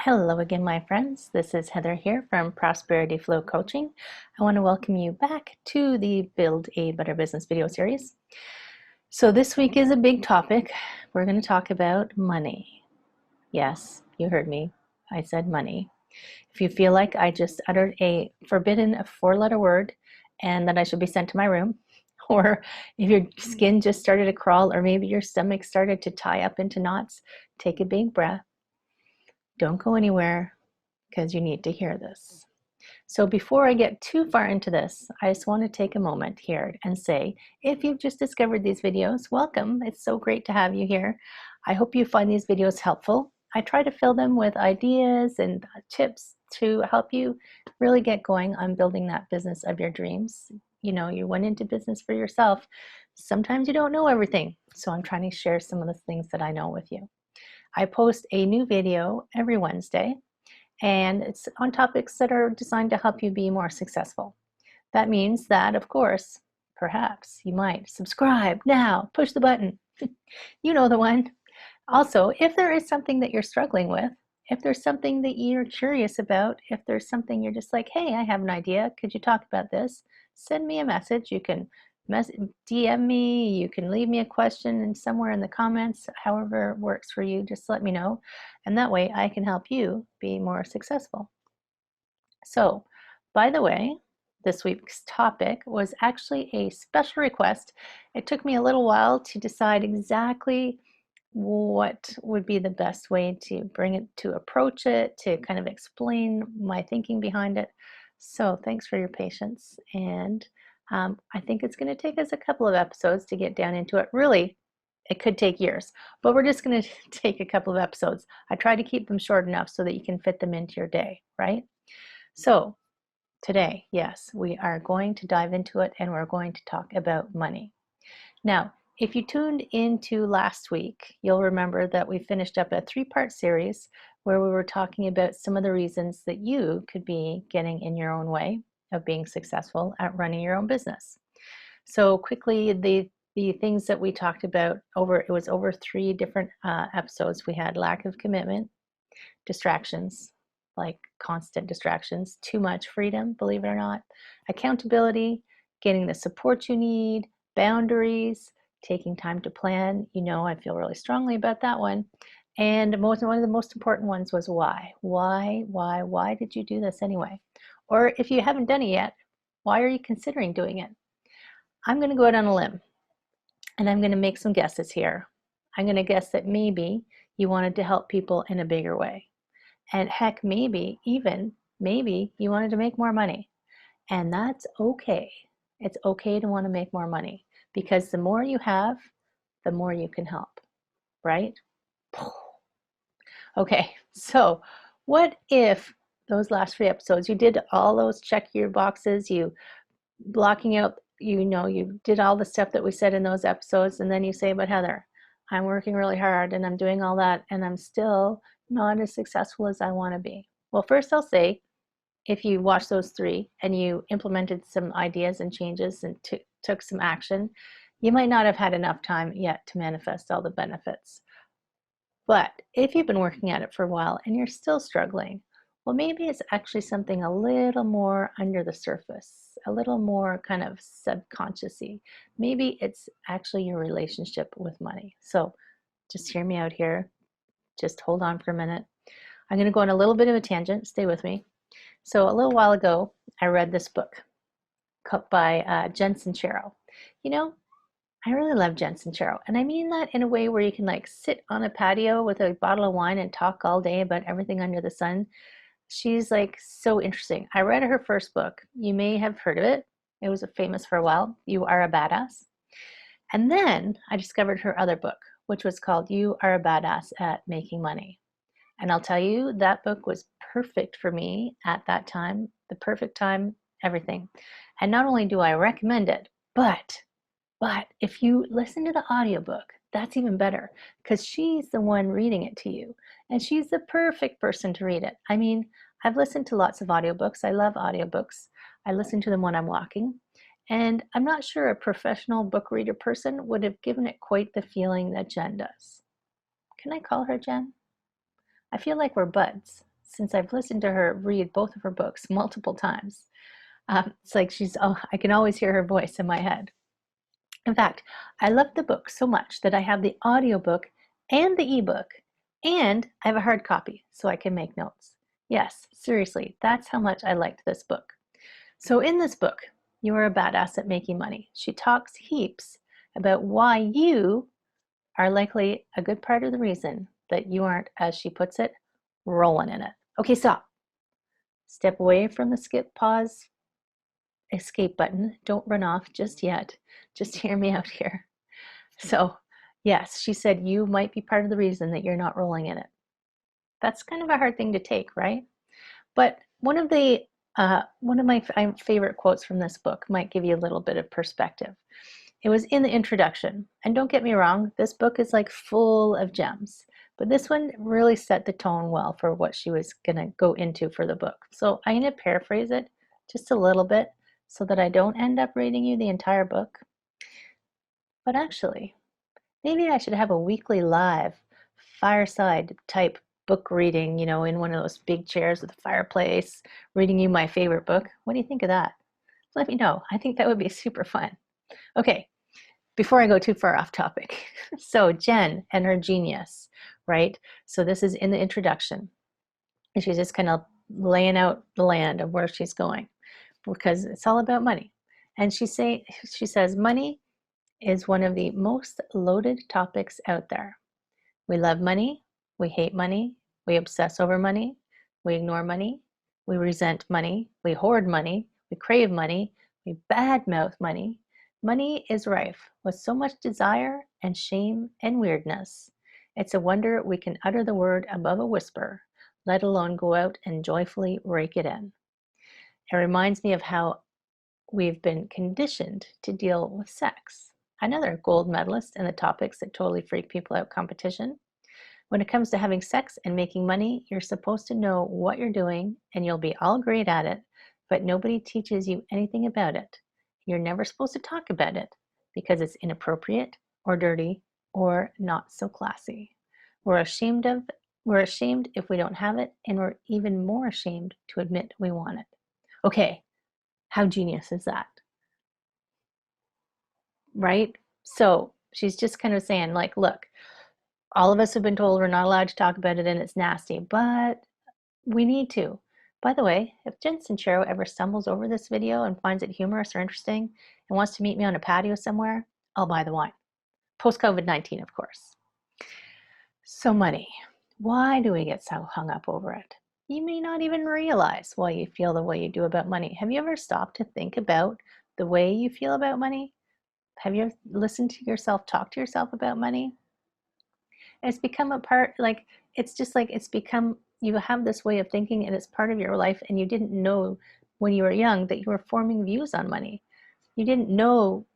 Hello again, my friends. This is Heather here from Prosperity Flow Coaching. I want to welcome you back to the Build a Better Business video series. So this week is a big topic. We're going to talk about money. Yes, you heard me. I said money. If you feel like I just uttered a forbidden four-letter word and that I should be sent to my room, or if your skin just started to crawl, or maybe your stomach started to tie up into knots, take a big breath. Don't go anywhere, because you need to hear this. So before I get too far into this, I just want to take a moment here and say, if you've just discovered these videos, welcome. It's so great to have you here. I hope you find these videos helpful. I try to fill them with ideas and tips to help you really get going on building that business of your dreams. You know, you went into business for yourself. Sometimes you don't know everything. So I'm trying to share some of the things that I know with you. I post a new video every Wednesday, and it's on topics that are designed to help you be more successful. That means that, of course, perhaps you might subscribe now, push the button. You know the one. Also, if there is something that you're struggling with, if there's something that you're curious about, if there's something you're just like, hey, I have an idea, could you talk about this? Send me a message. You can DM me, you can leave me a question and somewhere in the comments, however works for you, just let me know. And that way I can help you be more successful. So, by the way, this week's topic was actually a special request. It took me a little while to decide exactly what would be the best way to bring it, to approach it, to kind of explain my thinking behind it. So thanks for your patience. And I think it's going to take us a couple of episodes to get down into it. Really, it could take years, but we're just going to take a couple of episodes. I try to keep them short enough so that you can fit them into your day, right? So today, yes, we are going to dive into it and we're going to talk about money. Now, if you tuned into last week, you'll remember that we finished up a three-part series where we were talking about some of the reasons that you could be getting in your own way of being successful at running your own business. So quickly, the things that we talked about it was over three different episodes. We had lack of commitment, distractions, like constant distractions, too much freedom, believe it or not, accountability, getting the support you need, boundaries, taking time to plan. You know, I feel really strongly about that one. And one of the most important ones was why. Why did you do this anyway? Or if you haven't done it yet, why are you considering doing it? I'm going to go out on a limb and I'm going to make some guesses here. I'm going to guess that maybe you wanted to help people in a bigger way. And heck, maybe you wanted to make more money. And that's okay. It's okay to want to make more money because the more you have, the more you can help, right? Okay, so what if those last three episodes, you did all those check your boxes, you blocking out, you did all the stuff that we said in those episodes, and then you say, but Heather, I'm working really hard and I'm doing all that and I'm still not as successful as I want to be. Well, first I'll say, if you watched those three and you implemented some ideas and changes and took some action, you might not have had enough time yet to manifest all the benefits. But if you've been working at it for a while and you're still struggling, well, maybe it's actually something a little more under the surface, a little more kind of subconscious-y. Maybe it's actually your relationship with money. So just hear me out here. Just hold on for a minute. I'm going to go on a little bit of a tangent. Stay with me. So a little while ago, I read this book by Jen Sincero. You know, I really love Jen Sincero, and I mean that in a way where you can like sit on a patio with a bottle of wine and talk all day about everything under the sun. She's like so interesting. I read her first book. You may have heard of it. It was famous for a while. You Are a Badass. And then I discovered her other book, which was called You Are a Badass at Making Money. And I'll tell you, that book was perfect for me at that time, the perfect time, everything. And not only do I recommend it, but if you listen to the audiobook, that's even better because she's the one reading it to you. And she's the perfect person to read it. I mean, I've listened to lots of audiobooks. I love audiobooks. I listen to them when I'm walking. And I'm not sure a professional book reader person would have given it quite the feeling that Jen does. Can I call her Jen? I feel like we're buds since I've listened to her read both of her books multiple times. It's like I can always hear her voice in my head. In fact, I love the book so much that I have the audiobook and the ebook, and I have a hard copy so I can make notes. Yes, seriously, that's how much I liked this book. So in this book, You Are a Badass at Making Money, she talks heaps about why you are likely a good part of the reason that you aren't, as she puts it, rolling in it. Okay, stop. Step away from the skip, pause, escape button. Don't run off just yet. Just hear me out here. So, yes, she said you might be part of the reason that you're not rolling in it. That's kind of a hard thing to take, right? But one of my favorite quotes from this book might give you a little bit of perspective. It was in the introduction, and don't get me wrong, this book is like full of gems, but this one really set the tone well for what she was going to go into for the book. So I'm going to paraphrase it just a little bit so that I don't end up reading you the entire book. But actually, maybe I should have a weekly live fireside type book reading, in one of those big chairs with a fireplace, reading you my favorite book. What do you think of that? Let me know. I think that would be super fun. Okay, before I go too far off topic. So Jen and her genius, right? So this is in the introduction. And she's just kind of laying out the land of where she's going because it's all about money. And she says money is one of the most loaded topics out there. We love money, we hate money, we obsess over money, we ignore money, we resent money, we hoard money, we crave money, we badmouth money. Money is rife with so much desire and shame and weirdness. It's a wonder we can utter the word above a whisper, let alone go out and joyfully rake it in. It reminds me of how we've been conditioned to deal with sex, another gold medalist in the topics that totally freak people out competition. When it comes to having sex and making money, you're supposed to know what you're doing and you'll be all great at it, but nobody teaches you anything about it. You're never supposed to talk about it because it's inappropriate or dirty or not so classy. We're ashamed if we don't have it, and we're even more ashamed to admit we want it. Okay, how genius is that? Right? So she's just kind of saying, like, look, all of us have been told we're not allowed to talk about it and it's nasty, but we need to. By the way, if Jen Sincero ever stumbles over this video and finds it humorous or interesting and wants to meet me on a patio somewhere, I'll buy the wine. Post-COVID-19, of course. So money. Why do we get so hung up over it? You may not even realize why you feel the way you do about money. Have you ever stopped to think about the way you feel about money? Have you ever listened to yourself talk to yourself about money? It's become a part, like, it's just like it's become, you have this way of thinking and it's part of your life, and you didn't know when you were young that you were forming views on money. You didn't know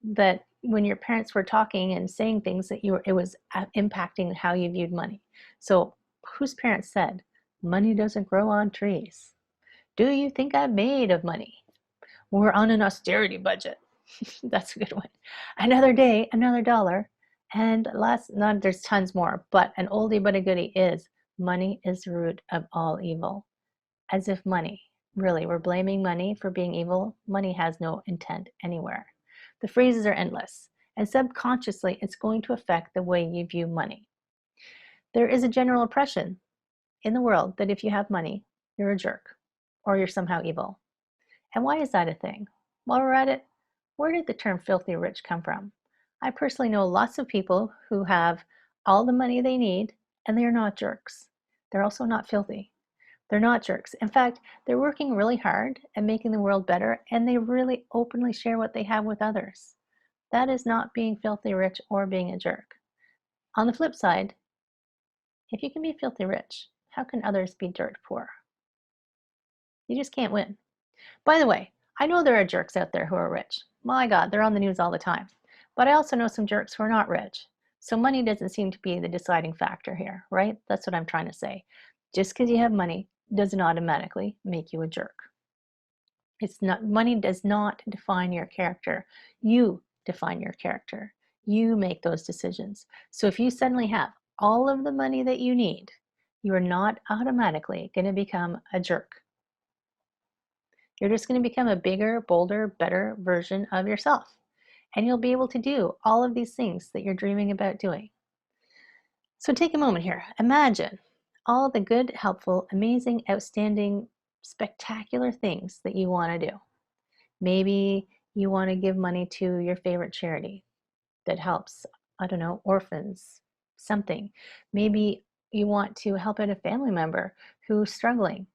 that when your parents were talking and saying things that it was impacting how you viewed money. So whose parents said, money doesn't grow on trees? Do you think I'm made of money? We're on an austerity budget. That's a good one. Another day, another dollar. And there's tons more, but an oldie but a goodie is money is the root of all evil. As if money, really, we're blaming money for being evil. Money has no intent anywhere. The phrases are endless, and subconsciously, it's going to affect the way you view money. There is a general impression in the world that if you have money, you're a jerk or you're somehow evil. And why is that a thing? While we're at it, where did the term filthy rich come from? I personally know lots of people who have all the money they need and they're not jerks. They're also not filthy. They're not jerks. In fact, they're working really hard at making the world better, and they really openly share what they have with others. That is not being filthy rich or being a jerk. On the flip side, if you can be filthy rich, how can others be dirt poor? You just can't win. By the way, I know there are jerks out there who are rich. My God, they're on the news all the time. But I also know some jerks who are not rich. So money doesn't seem to be the deciding factor here, right? That's what I'm trying to say. Just because you have money doesn't automatically make you a jerk. Money does not define your character. You define your character. You make those decisions. So if you suddenly have all of the money that you need, You are not automatically going to become a jerk. You're just going to become a bigger, bolder, better version of yourself. And you'll be able to do all of these things that you're dreaming about doing. So take a moment here. Imagine all the good, helpful, amazing, outstanding, spectacular things that you want to do. Maybe you want to give money to your favorite charity that helps, I don't know, orphans, something. Maybe you want to help out a family member who's struggling.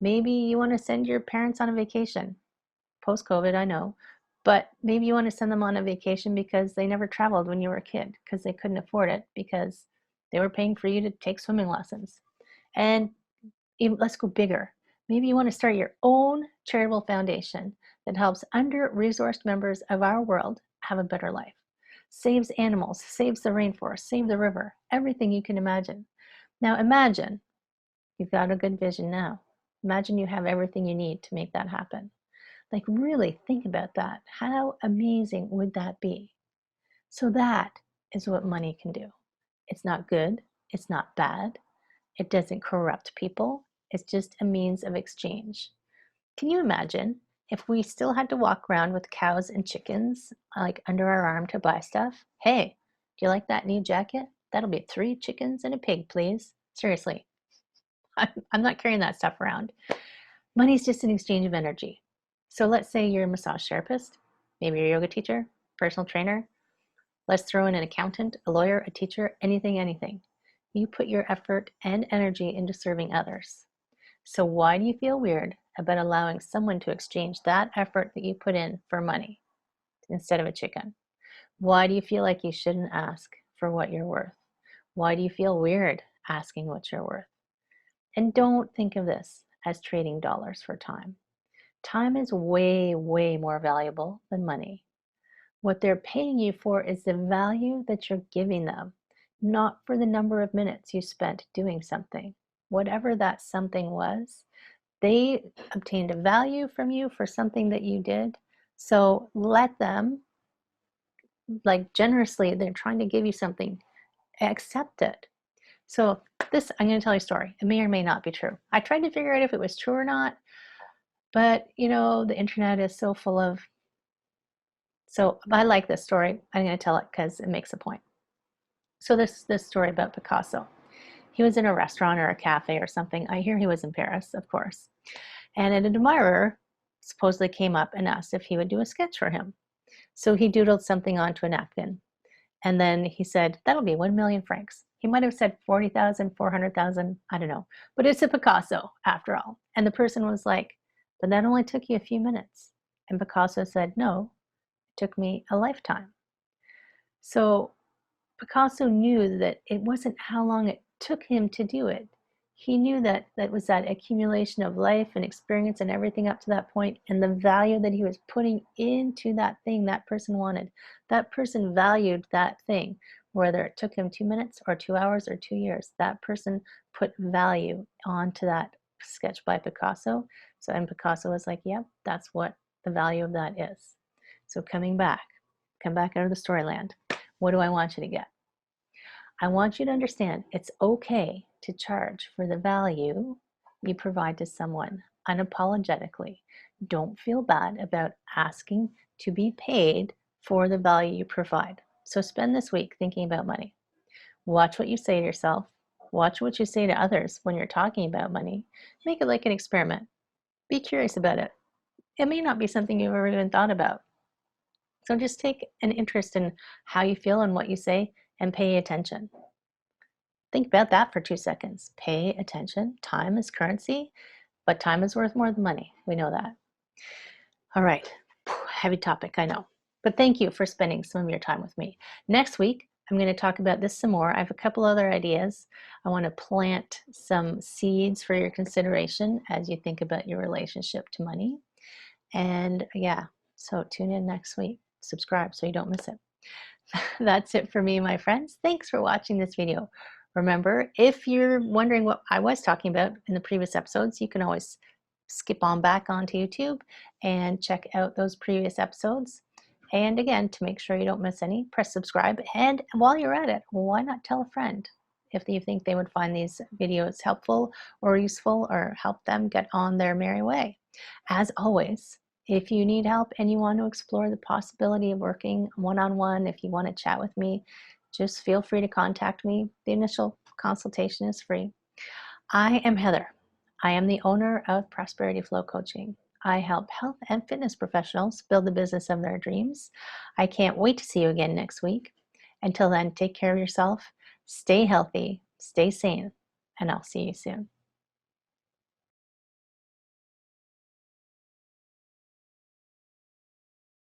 Maybe you want to send your parents on a vacation. Post-COVID, I know, but maybe you want to send them on a vacation because they never traveled when you were a kid because they couldn't afford it because they were paying for you to take swimming lessons. And even, let's go bigger. Maybe you want to start your own charitable foundation that helps under-resourced members of our world have a better life. Saves animals, saves the rainforest, saves the river, everything you can imagine. Now imagine you've got a good vision now. Imagine you have everything you need to make that happen. Like really think about that. How amazing would that be? So that is what money can do. It's not good. It's not bad. It doesn't corrupt people. It's just a means of exchange. Can you imagine if we still had to walk around with cows and chickens like under our arm to buy stuff? Hey, do you like that new jacket? That'll be 3 chickens and a pig, please. Seriously, I'm not carrying that stuff around. Money's just an exchange of energy. So let's say you're a massage therapist, maybe you're a yoga teacher, personal trainer. Let's throw in an accountant, a lawyer, a teacher, anything. You put your effort and energy into serving others. So why do you feel weird about allowing someone to exchange that effort that you put in for money instead of a chicken? Why do you feel like you shouldn't ask for what you're worth? Why do you feel weird asking what you're worth? And don't think of this as trading dollars for time. Time is way, way more valuable than money. What they're paying you for is the value that you're giving them, not for the number of minutes you spent doing something. Whatever that something was, they obtained a value from you for something that you did. So let them, like generously, they're trying to give you something, accept it. So this, I'm going to tell you a story. It may or may not be true. I tried to figure out if it was true or not, but you know, the internet is so full of, so I like this story. I'm going to tell it because it makes a point. So this story about Picasso. He was in a restaurant or a cafe or something. I hear he was in Paris, of course. And an admirer supposedly came up and asked if he would do a sketch for him. So he doodled something onto a napkin. And then he said, that'll be 1 million francs. He might have said 40,000, 400,000, I don't know. But it's a Picasso after all. And the person was like, but that only took you a few minutes. And Picasso said, no, it took me a lifetime. So Picasso knew that it wasn't how long it took him to do it. He knew that that was that accumulation of life and experience and everything up to that point, and the value that he was putting into that thing that person wanted. That person valued that thing, whether it took him 2 minutes or 2 hours or 2 years. That person put value onto that sketch by Picasso. So, and Picasso was like, yep, that's what the value of that is. So come back out of the storyland. What do I want you to get? I want you to understand it's okay to charge for the value you provide to someone unapologetically. Don't feel bad about asking to be paid for the value you provide. So spend this week thinking about money. Watch what you say to yourself. Watch what you say to others when you're talking about money. Make it like an experiment. Be curious about it. It may not be something you've ever even thought about. So just take an interest in how you feel and what you say and pay attention. Think about that for 2 seconds. Pay attention. Time is currency, but time is worth more than money. We know that. All right, heavy topic, I know. But thank you for spending some of your time with me. Next week, I'm going to talk about this some more. I have a couple other ideas. I want to plant some seeds for your consideration as you think about your relationship to money. And yeah, so tune in next week. Subscribe so you don't miss it. That's it for me, my friends. Thanks for watching this video. Remember, if you're wondering what I was talking about in the previous episodes, you can always skip on back onto YouTube and check out those previous episodes. And again, to make sure you don't miss any, press subscribe. And while you're at it, why not tell a friend? if you think they would find these videos helpful or useful or help them get on their merry way. As always, if you need help and you want to explore the possibility of working one-on-one, if you want to chat with me, just feel free to contact me. The initial consultation is free. I am Heather. I am the owner of Prosperity Flow Coaching. I help health and fitness professionals build the business of their dreams. I can't wait to see you again next week. Until then, take care of yourself, stay healthy, stay sane, and I'll see you soon.